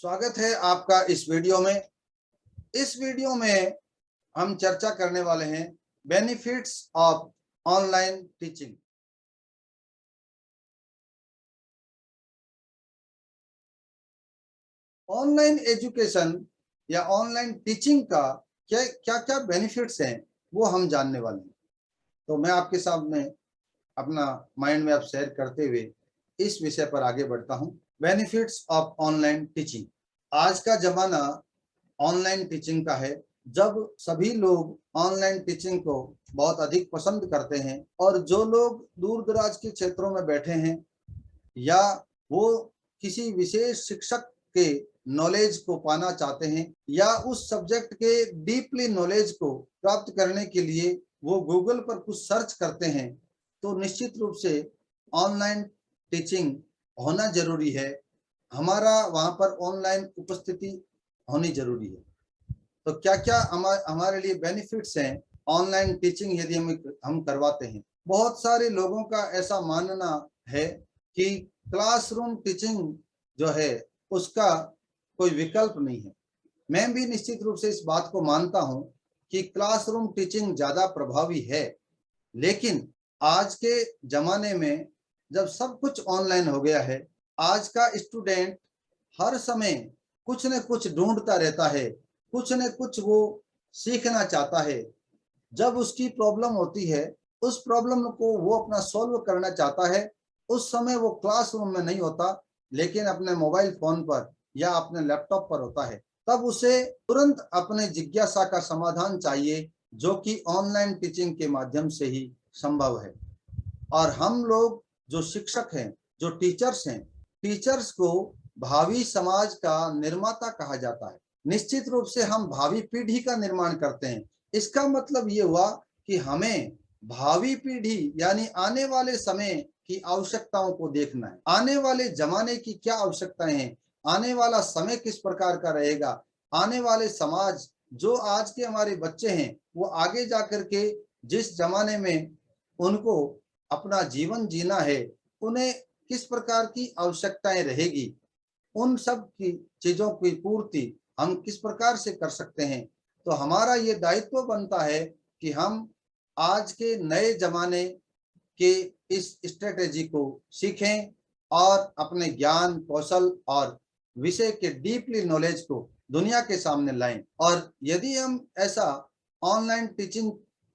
स्वागत है आपका इस वीडियो में। इस वीडियो में हम चर्चा करने वाले हैं benefits of online teaching. Online education या ऑनलाइन टीचिंग का क्या क्या क्या बेनिफिट्स हैं वो हम जानने वाले हैं। तो मैं आपके सामने अपना माइंड मैप शेयर करते हुए इस विषय पर आगे बढ़ता हूं। Benefits of online teaching. आज का जमाना ऑनलाइन टीचिंग का है, जब सभी लोग ऑनलाइन टीचिंग को बहुत अधिक पसंद करते हैं और जो लोग दूर दराज के क्षेत्रों में बैठे हैं या वो किसी विशेष शिक्षक के नॉलेज को पाना चाहते हैं या उस सब्जेक्ट के डीपली नॉलेज को प्राप्त करने के लिए वो गूगल पर कुछ सर्च करते हैं, तो निश्चित रूप से ऑनलाइन टीचिंग होना जरूरी है। हमारा वहाँ पर ऑनलाइन उपस्थिति होनी जरूरी है। तो क्या क्या हमारे लिए बेनिफिट्स हैं ऑनलाइन टीचिंग यदि हम करवाते हैं। बहुत सारे लोगों का ऐसा मानना है कि क्लासरूम टीचिंग जो है उसका कोई विकल्प नहीं है। मैं भी निश्चित रूप से इस बात को मानता हूं कि क्लासरूम टीचिंग ज्यादा प्रभावी है, लेकिन आज के जमाने में जब सब कुछ ऑनलाइन हो गया है, आज का स्टूडेंट हर समय कुछ न कुछ ढूंढता रहता है, कुछ न कुछ वो सीखना चाहता है। जब उसकी प्रॉब्लम होती है, उस प्रॉब्लम को वो अपना सॉल्व करना चाहता है, उस समय वो क्लासरूम में नहीं होता, लेकिन अपने मोबाइल फोन पर या अपने लैपटॉप पर होता है। तब उसे तुरंत अपने जिज्ञासा का समाधान चाहिए, जो कि ऑनलाइन टीचिंग के माध्यम से ही संभव है। और हम लोग जो शिक्षक हैं, जो टीचर्स हैं, टीचर्स को भावी समाज का निर्माता कहा जाता है। निश्चित रूप से हम भावी पीढ़ी का निर्माण करते हैं। इसका मतलब ये हुआ कि हमें भावी पीढ़ी यानी आने वाले समय की आवश्यकताओं को देखना है। आने वाले जमाने की क्या आवश्यकताएं हैं, आने वाला समय किस प्रकार का रहेगा, आने वाले समाज जो आज के हमारे बच्चे हैं वो आगे जाकर के जिस जमाने में उनको अपना जीवन जीना है, उन्हें किस प्रकार की आवश्यकताएं रहेगी, उन सब की चीजों की पूर्ति हम किस प्रकार से कर सकते हैं। तो हमारा ये दायित्व बनता है कि हम आज के नए जमाने के इस स्ट्रेटेजी को सीखें और अपने ज्ञान कौशल और विषय के डीपली नॉलेज को दुनिया के सामने लाएं। और यदि हम ऐसा ऑनलाइन टीचिंग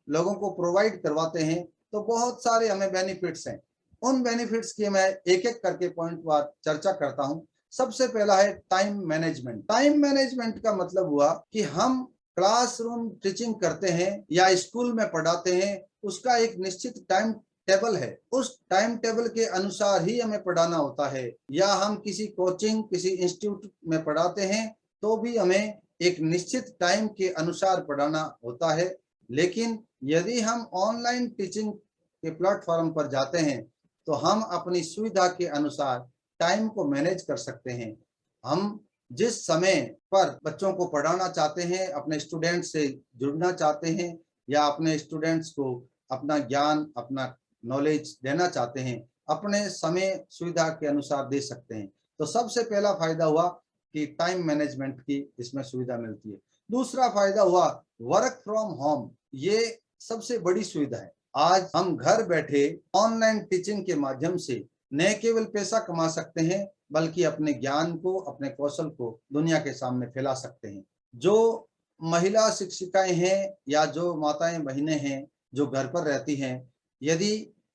लोगों को प्रोवाइड करवाते हैं तो बहुत सारे हमें बेनिफिट्स हैं। उन बेनिफिट्स की मैं एक एक करके पॉइंट वार चर्चा करता हूं। सबसे पहला है टाइम मैनेजमेंट। टाइम मैनेजमेंट का मतलब हुआ कि हम क्लासरूम टीचिंग करते हैं या स्कूल में पढ़ाते हैं, उसका एक निश्चित टाइम टेबल है। उस टाइम टेबल के अनुसार ही हमें पढ़ाना होता है। या हम किसी कोचिंग किसी इंस्टीट्यूट में पढ़ाते हैं तो भी हमें एक निश्चित टाइम के अनुसार पढ़ाना होता है। लेकिन यदि हम ऑनलाइन टीचिंग के प्लेटफॉर्म पर जाते हैं तो हम अपनी सुविधा के अनुसार टाइम को मैनेज कर सकते हैं। हम जिस समय पर बच्चों को पढ़ाना चाहते हैं, अपने स्टूडेंट से जुड़ना चाहते हैं या अपने स्टूडेंट्स को अपना ज्ञान अपना नॉलेज देना चाहते हैं, अपने समय सुविधा के अनुसार दे सकते हैं। तो सबसे पहला फायदा हुआ कि टाइम मैनेजमेंट की इसमें सुविधा मिलती है। दूसरा फायदा हुआ वर्क फ्रॉम होम। ये सबसे बड़ी सुविधा है। आज हम घर बैठे ऑनलाइन टीचिंग के माध्यम से न केवल पैसा कमा सकते हैं, बल्कि अपने ज्ञान को अपने कौशल को दुनिया के सामने फैला सकते हैं। जो महिला शिक्षिकाएं हैं या जो माताएं बहनें हैं जो घर पर रहती हैं, यदि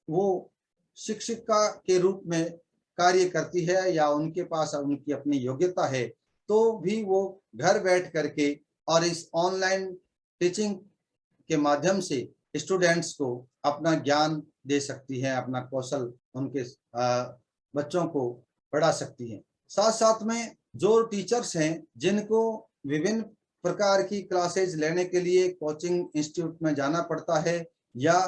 वो शिक्षिका के रूप में कार्य करती है या उनके पास उनकी अपनी योग्यता है, तो भी वो घर बैठ करके और इस ऑनलाइन टीचिंग के माध्यम से स्टूडेंट्स को अपना ज्ञान दे सकती है, अपना कौशल उनके बच्चों को पढ़ा सकती है। साथ साथ में जो टीचर्स हैं जिनको विभिन्न प्रकार की क्लासेज लेने के लिए कोचिंग इंस्टीट्यूट में जाना पड़ता है या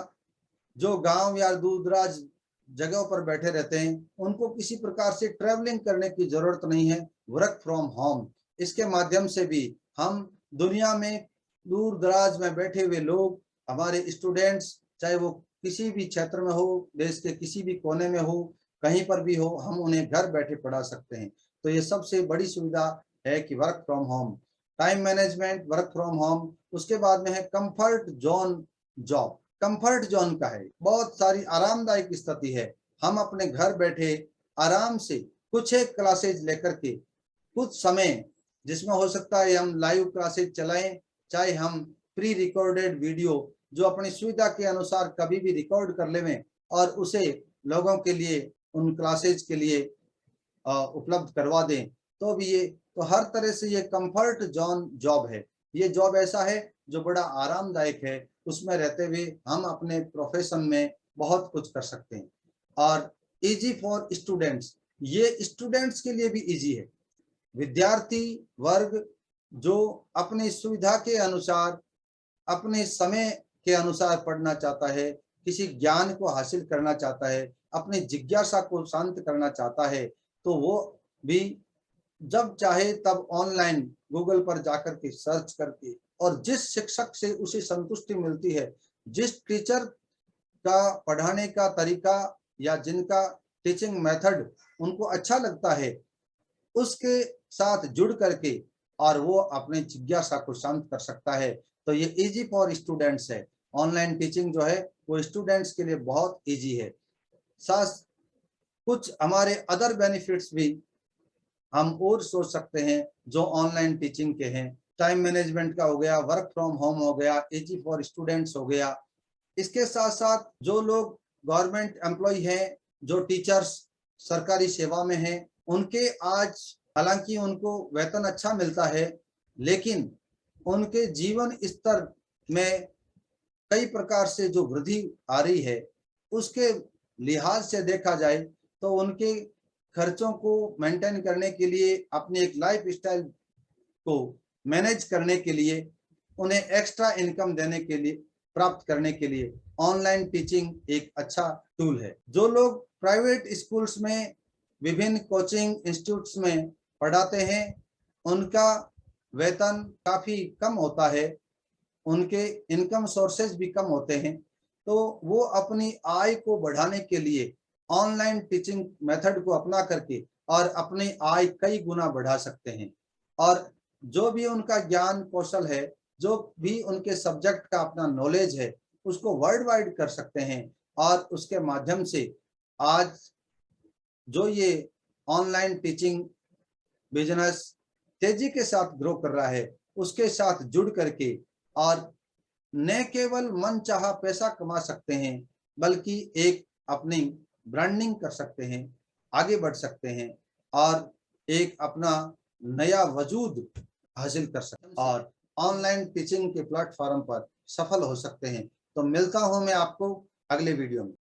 जो गांव या दूर दराज जगहों पर बैठे रहते हैं, उनको किसी प्रकार से ट्रैवलिंग करने की जरूरत नहीं है। वर्क फ्रॉम होम इसके माध्यम से भी हम दुनिया में दूर दराज में बैठे हुए लोग, हमारे स्टूडेंट्स, चाहे वो किसी भी क्षेत्र में हो, देश के किसी भी कोने में हो, कहीं पर भी हो, हम उन्हें घर बैठे पढ़ा सकते हैं। तो ये सबसे बड़ी सुविधा है कि work from home, time management, work from home. उसके बाद में है comfort zone job. Comfort zone का है बहुत सारी आरामदायक स्थिति है, हम अपने घर बैठे आराम से कुछ एक क्लासेज लेकर के कुछ समय, जिसमें हो सकता है हम लाइव क्लासेज चलाएं, चाहे हम प्री रिकॉर्डेड वीडियो जो अपनी सुविधा के अनुसार कभी भी रिकॉर्ड कर लेवें और उसे लोगों के लिए, उन क्लासेज के लिए उपलब्ध करवा दें, तो भी ये, तो हर तरह से ये कंफर्ट जोन जॉब है। ये जॉब ऐसा है जो बड़ा आरामदायक है, उसमें रहते हुए हम अपने प्रोफेशन में बहुत कुछ कर सकते हैं। और इजी फॉर स्टूडेंट्स, ये स्टूडेंट्स के लिए भी इजी है। विद्यार्थी वर्ग जो अपनी सुविधा के अनुसार, अपने समय के अनुसार पढ़ना चाहता है, किसी ज्ञान को हासिल करना चाहता है, अपनी जिज्ञासा को शांत करना चाहता है, तो वो भी जब चाहे तब ऑनलाइन गूगल पर जाकर के सर्च करके, और जिस शिक्षक से उसे संतुष्टि मिलती है, जिस टीचर का पढ़ाने का तरीका या जिनका टीचिंग मेथड उनको अच्छा लगता है, उसके साथ जुड़ करके और वो अपने जिज्ञासा को शांत कर सकता है। तो ये इजी फॉर स्टूडेंट्स है। ऑनलाइन टीचिंग जो है वो स्टूडेंट्स के लिए बहुत इजी है। साथ कुछ हमारे अदर बेनिफिट्स भी हम और सोच सकते हैं जो ऑनलाइन टीचिंग के हैं। टाइम मैनेजमेंट का हो गया, वर्क फ्रॉम होम हो गया, इजी फॉर स्टूडेंट्स हो गया। इसके साथ साथ जो लोग गवर्नमेंट एम्प्लॉय हैं, जो टीचर्स सरकारी सेवा में हैं, उनके आज हालांकि उनको वेतन अच्छा मिलता है, लेकिन उनके जीवन स्तर में कई प्रकार से जो वृद्धि आ रही है, उसके लिहाज से देखा जाए तो उनके खर्चों को मेंटेन करने के लिए, अपनी एक लाइफ स्टाइल को मैनेज करने के लिए, उन्हें एक्स्ट्रा इनकम देने के लिए, प्राप्त करने के लिए ऑनलाइन टीचिंग एक अच्छा टूल है। जो लोग प्राइवेट स्कूल्स में, विभिन्न कोचिंग इंस्टीट्यूट्स में पढ़ाते हैं, उनका वेतन काफी कम होता है, उनके इनकम सोर्सेज भी कम होते हैं, तो वो अपनी आय को बढ़ाने के लिए ऑनलाइन टीचिंग मेथड को अपना करके और अपनी आय कई गुना बढ़ा सकते हैं। और जो भी उनका ज्ञान कौशल है, जो भी उनके सब्जेक्ट का अपना नॉलेज है, उसको वर्ल्ड वाइड कर सकते हैं। और उसके माध्यम से आज जो ये ऑनलाइन टीचिंग बिजनेस तेजी के साथ ग्रो कर रहा है, उसके साथ जुड़ करके और न केवल मनचाहा पैसा कमा सकते हैं, बल्कि एक अपनी ब्रांडिंग कर सकते हैं, आगे बढ़ सकते हैं और एक अपना नया वजूद हासिल कर सकते हैं और ऑनलाइन टीचिंग के प्लेटफॉर्म पर सफल हो सकते हैं। तो मिलता हूं मैं आपको अगले वीडियो में।